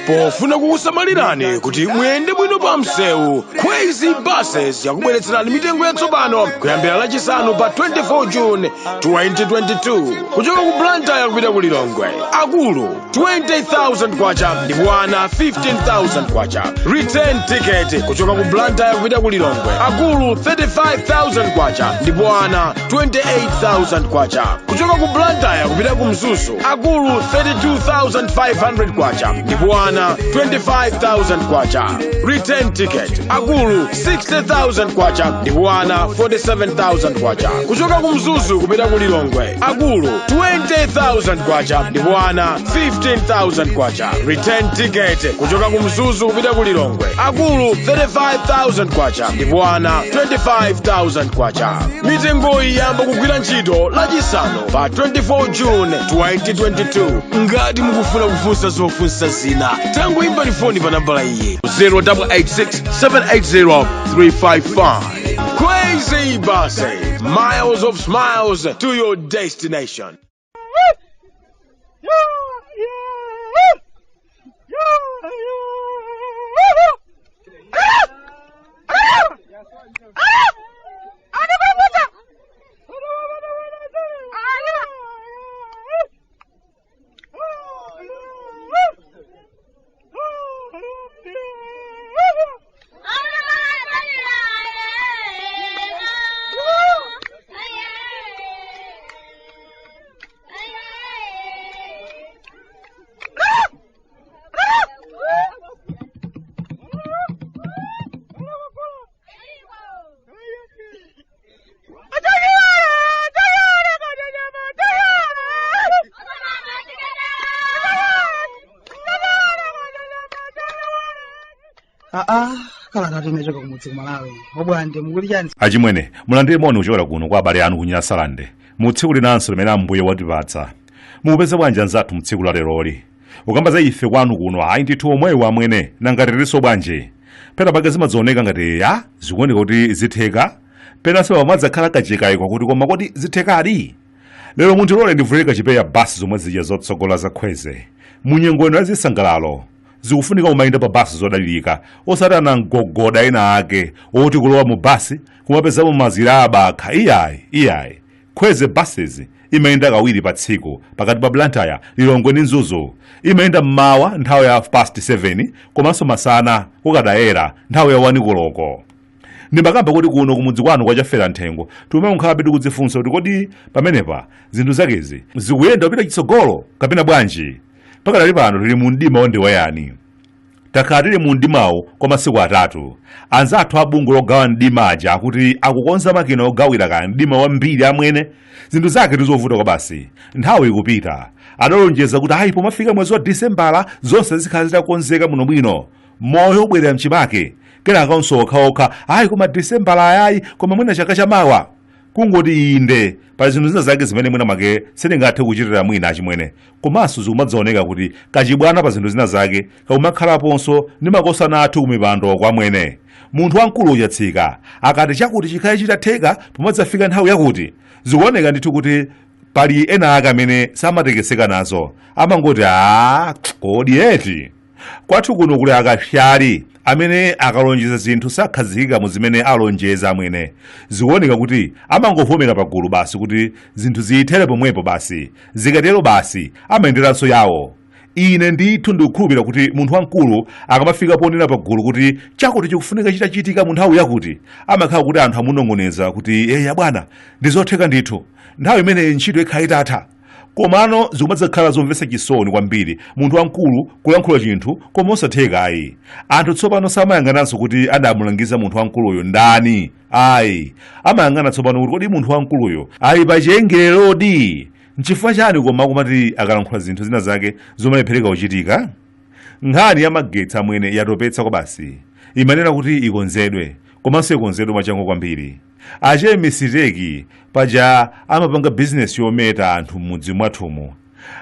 pofuna kukusamalirani kuti muyende bwino pa msewu, Crazy Buses yakubweretserani mitengo yatsopano kuyambira lachisanu pa 24 June 2022 kuchoka ku Blantyre kupita ku Lilongwe. Akulu 20,000 kwacha ndipo ana 15,000 kwacha. Return ticket kuchoka ku Blantyre kupita ku Lilongwe. Akulu 35,000 kwacha ndipo ana 28,000 kwacha. Kuchoka ku Blantyre kupita ku Mzuzu. Akulu 32,500 kwacha ndipo ana 25,000 kwacha. Return ticket. Akulu 60,000 kwacha ndipo ana 47,000 kwacha. Kuchoka ku Mzuzu kupita ku Lilongwe. Akulu 20,000 kwacha ndipo ana 15,000 kwacha. Return ticket. Kuchoka ku Mzuzu kupita ku Lilongwe. Akulu 35,000 kwacha ndipo ana 25,000 kwacha. Mitengo iyi yamba kugwira ntchito lachisanu pa 24 June 2022. Ngati mukufuna kufunsa zofunsa zina, tangoimba foni pa nambala iyi 0886 780 355. Crazy Buses, miles of smiles to your destination. Kala tatemechoka kumudzi Malawi. Obwande mukuli chani? Achimwene, mulandire moni kuchokera kuno kwa abale anu kunyasa Salande. Mu tsiku linanso limene Ambuye watipatsa. Mupeza bwanji anzathu mu tsiku la leroli. Ukamba za ife kwanu kuno ayi ndithu omwewa amwene nangati tiliso bwanji. Pena pake zimadzaoneka ngati zikuoneka kuti zitheka. Pena sewa madzakhala kachikayi kwakuti koma kuti zithekadi. Lero munthu lole ndivuleka chipeya basi zomwe zija zotsogola za khweze. Munyengo ino yazisangalalo. Zikufunika umayenda pa basi zodalirika osati anangogoda ena ake oti kulowa mu basi kumapeza mu mazira abakha. Iyayi Crazy Buses imayenda kawiri pa tsiku pakati pa Blantyre, Lilongwe ndi Mzuzu. Imayenda mmawa nthawi ya 7:30 komanso masana kukadayera nthawi ya 1 koloko. Ndimakamba kuti kuno kumudzi kwanu kwachafera nthengo tumene nkhabe tikudzifunsa kuti kodi pamenepa zinthu zakezi zikuyenda kupita chitsogolo kapena bwanji. Pakadali pano tili mu mdima wondiwayani. Takhala tili mu mdimawo kwa masiku atatu. Anzathu a bungwe logawa mdima aja akuti akukonza makina ogawira ka mdima wambiri amwene zinthu zake tizovuta kwa basi. Nthawi ikupita adalonjeza kuti ayi pomafika mwezi wa Disembala zonse zikhala zitakonzeka muno bwino. Moyo ubwerera mchimake. Kenaka okhaokha ayi koma Disembala ayayi koma mwina chaka chamawa. Kungoti inde pa zinthu zina zake zimene mwina make sitingathe kuchitira mwina achimwene. Komanso zikumadzaoneka kuti kachibwana pa zinthu zina zake kaumakhalaponso ndi makosana athu kumipando kwa mwene. Munthu wamkulu uchatsika akati chakuti chikhale chitatheka pomadzafika nthawi yakuti zikuoneka ndithu kuti pali ena ake amene samatekeseka nazo amangoti kodi eti kwathu kuno kuli akapyali amene akalonjeza zinthu sakhazikika mu zimene alonjeza amwene. Zikuoneka kuti amangovomera pagulu basi kuti zinthu ziyithere pomwepo basi. Zikatero basi amayenderanso yawo. Ine ndithu ndikukhulupirira kuti munthu wamkulu akamafika ponena pagulu kuti chakuti chikufunika chitachitika mu nthawi yakuti amakhala kuti anthu amunong'oneza kuti bwana ndizotheka ndithu nthawi imene ntchito ikhala itatha. Komano zikumadzakhala zomvetsa chisoni kwambiri munthu wamkulu kulankhula chinthu koma osatheka ayi. Anthu tsopano samayang'ananso kuti adamulangiza munthu wamkuluyo ndani. Amayang'ana tsopano kuti kodi munthu wamkuluyo ali pa chiyengererodi. Nchifukwa chani koma kumati akalankhula zinthu zina zake zomalephereka kuchitika. Nkhani ya magetsi amwene yatopetsa kwa basi. Imanena kuti ikonzedwe komanso ikonzedwe mwachangu kwambiri. Ache misiteki paja amapanga business yometa anthu m'mudzi mwathumu.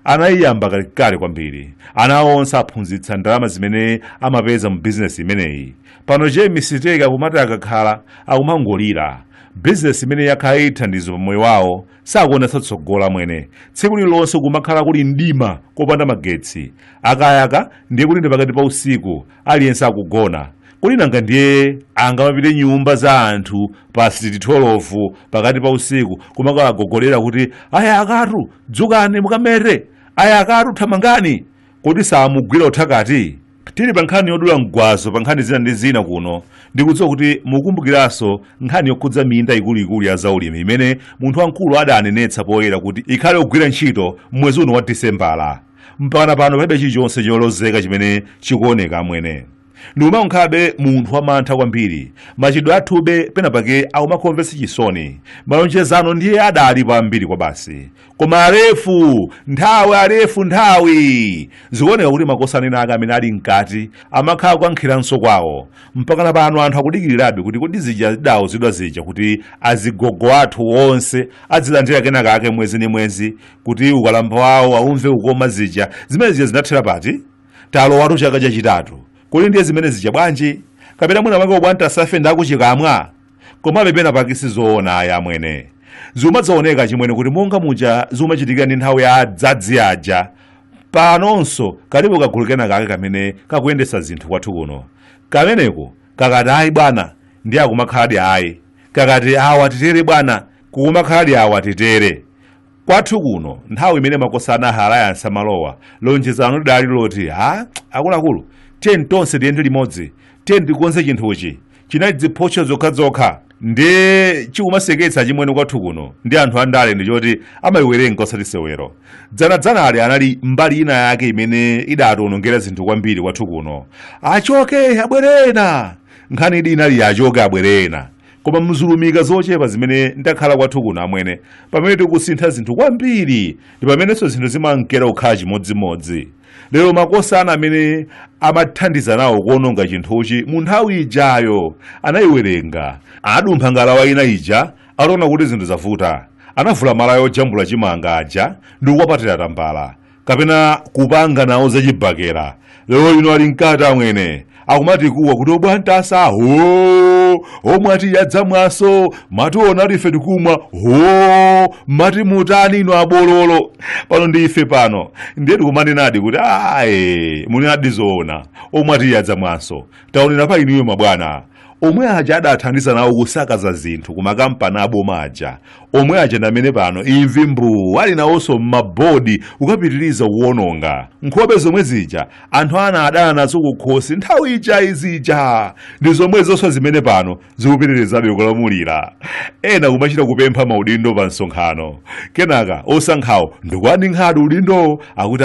Anayiyamba kalikale kwambiri. Ana onse aphunzitsa ndalama zimene amapeza mu business imeneyi. Pano che misiteki akumati akakhala akumangolira. bizinesi imene yakhala ithandizo pa moyo wawo sakuonetsa tsogola mwene. Tsiku lililonse kumakhala kuli mdima kopanda magetsi, akayaka ndiye kuti ndi pakati pa usiku aliyense akugona. Kodi nanga ndiye angamapite nyumba za anthu pa 12 pakati pa usiku kumakawagogolera kuti aya akatu dzukani mukamere, aya akatu thamangani, kodi samugwira uthakati? Tili pa nkhani yodula mgwazo pa nkhani zina ndi zina kuno, ndikudziwa kuti mukumbukiranso nkhani yokhudza minda ikuluikulu ya zaulimi imene munthu wamkulu adanenetsa poyera kuti ikhale kugwira ntchito mwezi uno wa Disembala. Mpaka pano palibe chilichonse cholozeka chimene chikuoneka mwene. Ndiumankhabe munthu wamantha kwambiri, machidwe athube penapake akumakhomvetsa chisoni. Malonjezano ndiye adali pambiri kwa basi, koma alefu nthawi zikuoneka kuti makosana ena ake amene ali mkati amakhala kukankhiranso kwawo. Mpaka pano anthu akudikirirabe kuti kodi zija zidawo zidwa zija kuti azigogo athu onse azilandira kenaka ake mwezi ndi mwezi, kuti ukalamba wawo aumve ukoma zija zimene zija zinathera pati. Talowatu chaka chachitatu, kodi ndiye zimene zija bwanji? Kapena mwina mwake obwanta safe ndakuchikamwa? Komabe penapake sizoona aya mwene. Zimadzaoneka chimwene kuti monga muja zimachitikira ndi nthawi ya adzadzi aja, panonso kalipo kagulu kenaka ake kamene kakuyendetsa zinthu kwathu kuno. Kameneko kakati ayi bwana ndiye akumakhaladi ayi, kakati awa titere bwana kukumakhaladi awa titere. Kwathu kuno nthawi imene makosana Alliance amalowa, lonjezano lidali loti akuluakulu tiyeni tonse tiyende limodzi, tiyeni tikonze chinthuchi, chinali dziphocho zokhazokha. Ndiye chikumaseketsa chimwene kwathu kuno ndi anthu andale ndi choti amayiwerenga osati sewero. Dzanadzanali anali mbali ina yake imene idatiwonongera zinthu kwambiri kwathu kuno. Achoke abwerena, nkhani idi inali achoke abwerena. Koma mzulumika zochepa zimene ndakhala kwathu kuno amwene, pamene tikusintha zinthu kwambiri ndi pamenenso zinthu zimankera kukhala chimodzimodzi. Lero makosana amene amathandiza nawo kuononga chinthuchi mu nthawi ijayo anayiwerenga, anadumpha ngalawa ina ija, ataona kuti zinthu zavuta, anavula malayo ojambula chimanga aja ndi kukwapatira tambala, kapena kupanga nawo zachibakera. Lero ino ali mkati amwene akumati kuwa kuti obwantasa omwati yadzamwaso mationa ife tikumwa mati mutani ino abololo. Pano ndi ife pano ndiye tikumanenadi kuti munenadi zoona omwati yadzamwaso taonera pa inuyo mabwana. Omwe aja adathandiza nawo kusakaza zinthu kumakampani aboma aja, omwe aja ndamene pano imvi mbu ali nawonso m'mabodi ukapitiriza kuwononga. Nkhope zomwe zija anthu ana adana nazo kukhosi nthawi ija izija ndi zomwe zonse zimene pano zikupitirizabe kulamulira. Ena kumachita kupempha maudindo pa msonkhano, kenaka osankhawo ndikuwaninkhadi udindo akuti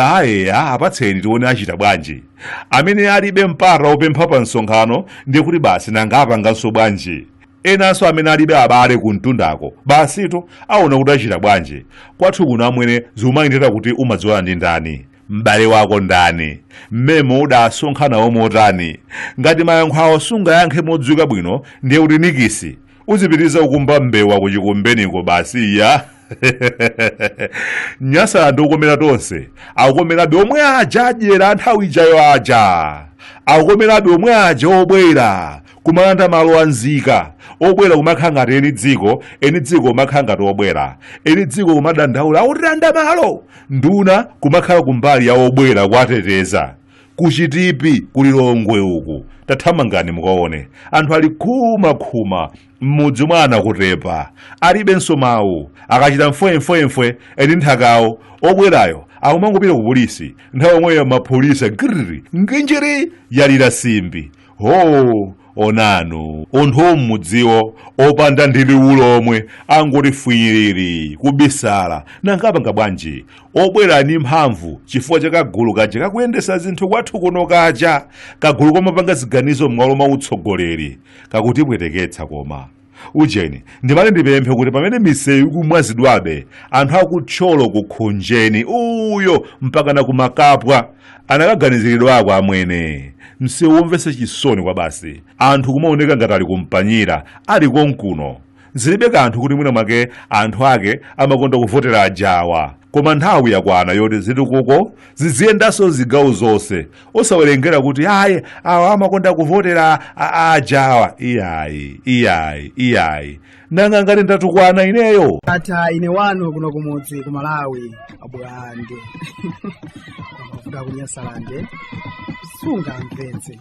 apatseni tione achita bwanji. Amene alibe mpata opempha pa msonkhano ndiye kuti basi nangapanganso bwanji. Enanso amene alibe abale kumtundako basito aona kuti achita bwanji. Kwathu kuno amwene zimayendera kuti umadziwana ndi ndani, m'bale wako ndani, mmene udasonkhanawo motani. Ngati mayankho awo sungayankhe modziwika bwino ndiye kuti nikisi uzipitiriza kukumba mbewa kuchikumbeniko basi ya nyasa ndikukomera tonse akukomerabe omwe aja adyera nthawi ijayo aja, akukomerabe omwe aja obwera kumalanda malo anzika, obwera kumakhala ngati eni dziko kumakhala ngati obwera, eni dziko kumadandaula akutilanda malo, nduna kumakhala kumbali ya obwera kuwateteza. Kuchitipi kulilongwe uku tathamangani mukaone anthu ali khuma m'mudzi mwana kutepa alibenso mawu, akachita mfwemfwemfwe eni nthakawo obwerayo akumangopita ku polisi, nthawi omweyo mapolisi grrr nginjiri yalira simbi. Onanu onthu m'mudziwo opanda ndili ulomwe angoti fwiriri kubisala nangapanga bwanji. Obwera ni mphamvu chifukwa cha kagulu kaja kakuyendesa zinthu kwathu kuno kaja, kagulu komapanga ziganizo m'malo mwa utsogoleri kakutipweteketsa. Koma ujeni ndimati ndipemphe kuti pamene misewu ikumwazidwabe anthu akutcholo kukhonjeni uyo mpaka na kumakapwa anakaganiziridwako amwene. Msewu womvesa chisoni kwa basi, anthu kumaoneka ngati ali kumpanyira ali konkuno. Zilibe kanthu kuti mwina mwake anthu ake amakonda kuvotera ajawa, koma nthawi yakwana yoti zitukuko ziziyendanso zigawo zonse, osawerengera kuti awa amakonda kuvotera ajawa. Iyayi nanga ngati ndatukwana ineyo. Ata ine wanu kuno kumudzi ku Malawi abwande. Kuda kunyasalande sunga mvetse.